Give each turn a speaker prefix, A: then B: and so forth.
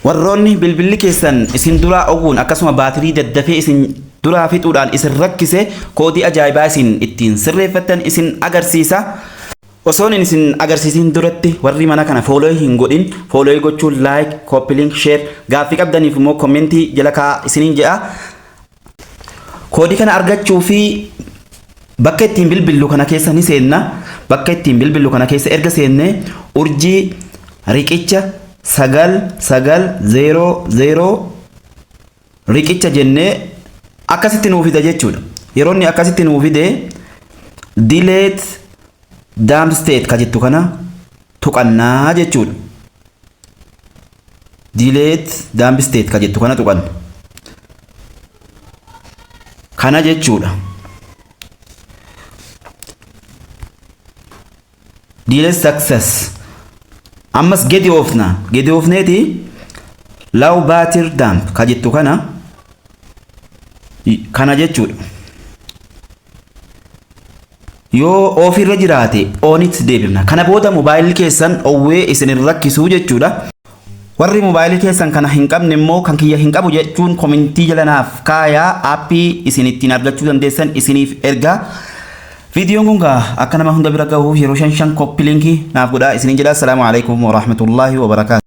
A: warroonni bilbilli keessan isin duraa oguun akkasuma baatirii daddafee isin duraa fixuudhaan isin rakkise koodii ajaa'ibaa isin ittiin sirreeffattan isin agarsiisa. Osoon isin agarsiisin duratti warri mana kana follow hin godhin follow gochuun like, copy link, share gaaffii qabdaniif immoo commentii jala kaa isiniin jedha. Koodii kana argachuu fi bakka ittiin bilbillu kana keessa ni seenna. Bakka ittiin bilbillu kana keessa erga seenne urjii riqicha 990 riqicha jennee akkasitti nuuf fida jechuudha. Yeroo inni akkasitti nuuf fide delete dump state ka jettu kana tuqannaa jechuudha. Delete dump state ka jettu kana tuqanna. Kana jechuudha. Delete success. Ammas gadi oofneeti low battery dump ka jettu kana jechuudha. Yoo ofirra jiraate onit deebifna. Kana booda mobaayilii keessan owwee isin rakkisuu jechuudha. Warri mobaayilii keessan kana hin qabne immoo kan kiyya hin qabu jechuun komentii jala naaf kaayaa aappii isin ittiin argachuu dandeessan isiniif ergaa. Viidiyoon kun akka nama hunda bira gahuuf yeroo 5 copy linkii naaf godhaa isiniin jedha. Assalaamu alaykum wa rahmatullahi wa barakaatuh.